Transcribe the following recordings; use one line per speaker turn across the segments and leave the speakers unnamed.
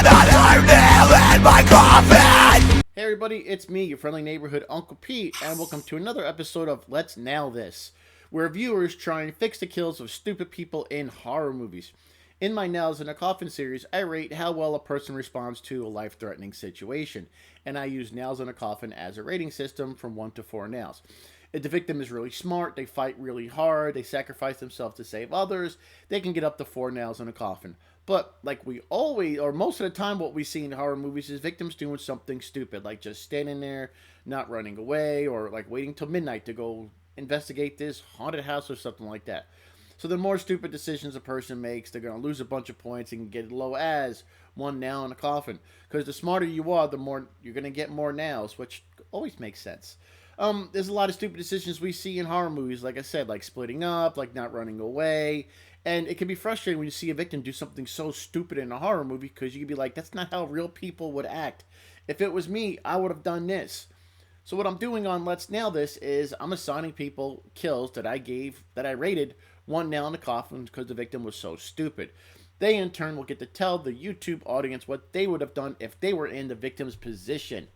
another nail in my coffin.
Hey everybody, it's me, your friendly neighborhood Uncle Pete, and welcome to another episode of Let's Nail This, where viewers try and fix the kills of stupid people in horror movies. In my Nails in a Coffin series, I rate how well a person responds to a life-threatening situation, and I use Nails in a Coffin as a rating system from 1 to 4 nails. If the victim is really smart, they fight really hard, they sacrifice themselves to save others, they can get up to 4 nails in a coffin. But like we always, or most of the time, what we see in horror movies is victims doing something stupid, like just standing there, not running away, or like waiting till midnight to go investigate this haunted house or something like that. So the more stupid decisions a person makes, they're going to lose a bunch of points and get low as 1 nail in a coffin. Because the smarter you are, the more you're going to get more nails, which always makes sense. There's a lot of stupid decisions we see in horror movies, like I said, like splitting up, like not running away. And it can be frustrating when you see a victim do something so stupid in a horror movie because you can be like, that's not how real people would act. If it was me, I would have done this. So what I'm doing on Let's Nail This is I'm assigning people kills that I rated 1 nail in the coffin because the victim was so stupid. They in turn will get to tell the YouTube audience what they would have done if they were in the victim's position.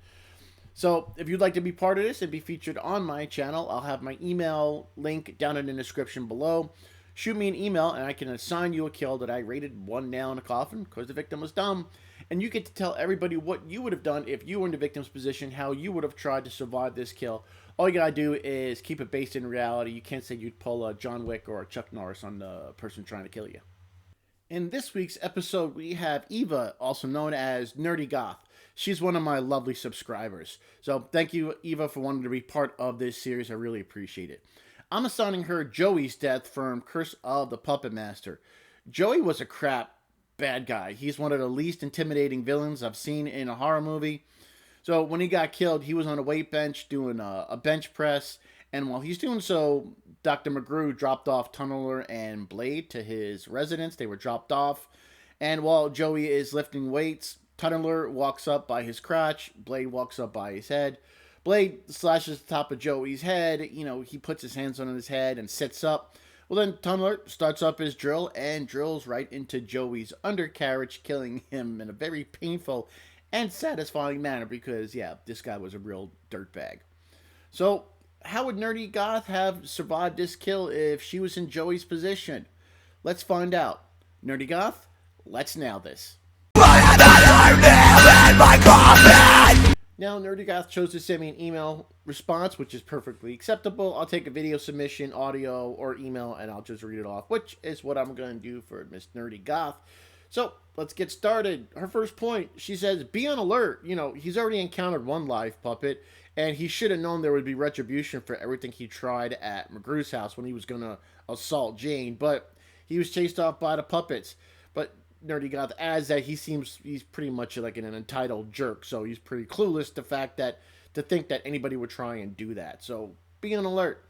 So if you'd like to be part of this and be featured on my channel, I'll have my email link down in the description below. Shoot me an email and I can assign you a kill that I rated 1 nail in a coffin because the victim was dumb. And you get to tell everybody what you would have done if you were in the victim's position, how you would have tried to survive this kill. All you gotta do is keep it based in reality. You can't say you'd pull a John Wick or a Chuck Norris on the person trying to kill you. In this week's episode, we have Eva, also known as Nerdy Goth. She's one of my lovely subscribers. So thank you, Eva, for wanting to be part of this series. I really appreciate it. I'm assigning her Joey's death from Curse of the Puppet Master. Joey was a crap bad guy. He's one of the least intimidating villains I've seen in a horror movie. So when he got killed, he was on a weight bench doing a bench press. And while he's doing so, Dr. McGrew dropped off Tunneler and Blade to his residence. They were dropped off. And while Joey is lifting weights, Tunneler walks up by his crotch. Blade walks up by his head. Blade slashes the top of Joey's head. You know, he puts his hands on his head and sits up. Well, then Tunneler starts up his drill and drills right into Joey's undercarriage, killing him in a very painful and satisfying manner because, yeah, this guy was a real dirtbag. So, how would Nerdy Goth have survived this kill if she was in Joey's position? Let's find out. Nerdy Goth, let's nail this. Now, Nerdy Goth chose to send me an email response, which is perfectly acceptable. I'll take a video submission, audio, or email, and I'll just read it off, which is what I'm going to do for Miss Nerdy Goth. So, let's get started. Her first point, she says, be on alert. You know, he's already encountered one live puppet, and he should have known there would be retribution for everything he tried at McGrew's house when he was going to assault Jane, but he was chased off by the puppets. But Nerdy Goth adds that he's pretty much like an entitled jerk, so he's pretty clueless to think that anybody would try and do that. So be on alert.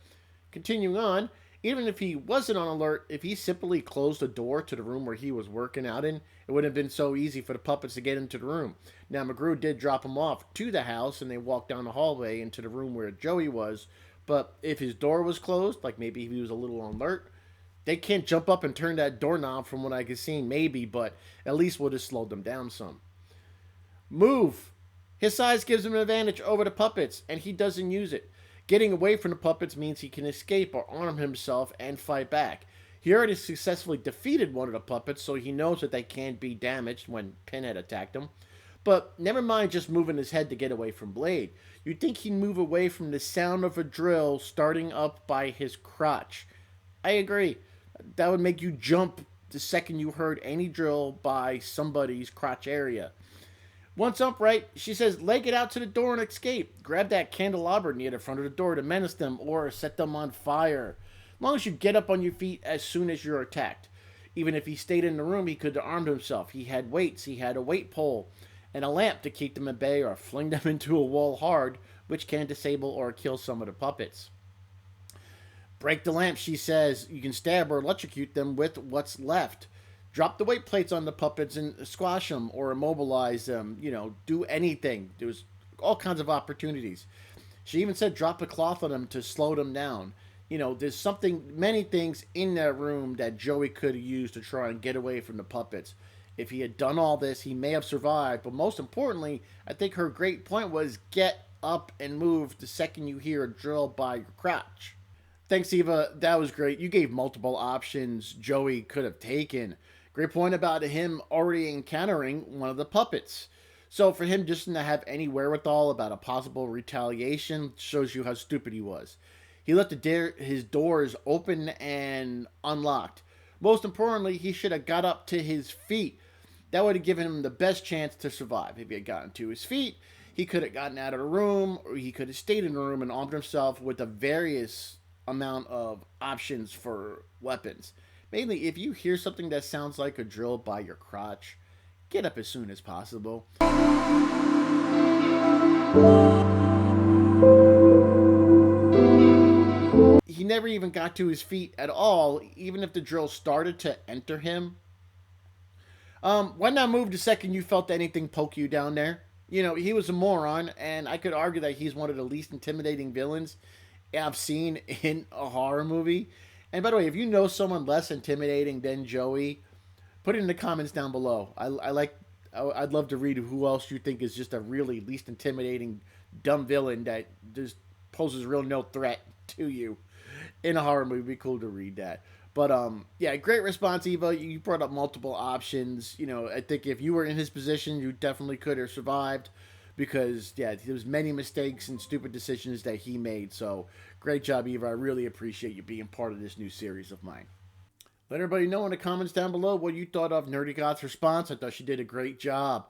Continuing on, even if he wasn't on alert, if he simply closed the door to the room where he was working out in, it would have been so easy for the puppets to get into the room. Now McGrew did drop him off to the house and they walked down the hallway into the room where Joey was, but if his door was closed, like maybe he was a little on alert, they can't jump up and turn that doorknob from what I could see, maybe, but at least would have slowed them down some. Move. His size gives him an advantage over the puppets, and he doesn't use it. Getting away from the puppets means he can escape or arm himself and fight back. He already successfully defeated one of the puppets, so he knows that they can't be damaged when Pinhead attacked him. But never mind just moving his head to get away from Blade. You'd think he'd move away from the sound of a drill starting up by his crotch. I agree. That would make you jump the second you heard any drill by somebody's crotch area. Once upright, she says, leg it out to the door and escape. Grab that candelabra near the front of the door to menace them or set them on fire. As long as you get up on your feet as soon as you're attacked. Even if he stayed in the room, he could have armed himself. He had weights, he had a weight pole, and a lamp to keep them at bay or fling them into a wall hard, which can disable or kill some of the puppets. Break the lamp, she says. You can stab or electrocute them with what's left. Drop the weight plates on the puppets and squash them or immobilize them. You know, do anything. There's all kinds of opportunities. She even said drop a cloth on them to slow them down. there's many things in that room that Joey could have used to try and get away from the puppets. If he had done all this, he may have survived. But most importantly, I think her great point was get up and move the second you hear a drill by your crotch. Thanks, Eva. That was great. You gave multiple options Joey could have taken. Great point about him already encountering one of the puppets. So for him just to have any wherewithal about a possible retaliation shows you how stupid he was. He left his doors open and unlocked. Most importantly, he should have got up to his feet. That would have given him the best chance to survive. If he had gotten to his feet, he could have gotten out of the room, or he could have stayed in the room and armed himself with a various amount of options for weapons. Mainly, if you hear something that sounds like a drill by your crotch, get up as soon as possible. He never even got to his feet at all, even if the drill started to enter him. Why not move the second you felt anything poke you down there? He was a moron, and I could argue that he's one of the least intimidating villains I've seen in a horror movie. And by the way, if you know someone less intimidating than Joey, put it in the comments down below. I'd love to read who else you think is just a really least intimidating dumb villain that just poses real no threat to you in a horror movie. It'd be cool to read that. But yeah, great response, Eva. You brought up multiple options. I think if you were in his position, you definitely could have survived, because yeah, there was many mistakes and stupid decisions that he made. So great job, Eva. I really appreciate you being part of this new series of mine. Let everybody know in the comments down below what you thought of Nerdy Goth's response. I thought she did a great job.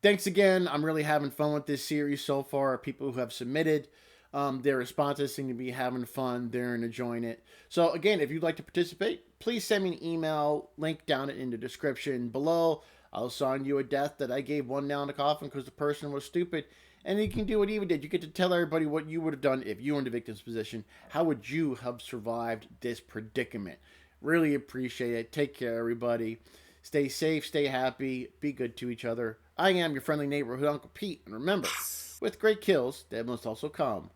Thanks again. I'm really having fun with this series so far. People who have submitted their responses seem to be having fun. They're enjoying it. So again, if you'd like to participate, please send me an email. Link down in the description below. I'll assign you a death that I gave one nail in the coffin because the person was stupid. And you can do what Eva did. You get to tell everybody what you would have done if you were in the victim's position. How would you have survived this predicament? Really appreciate it. Take care, everybody. Stay safe, stay happy, be good to each other. I am your friendly neighborhood Uncle Pete. And remember, with great kills, there must also come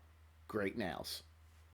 great nails.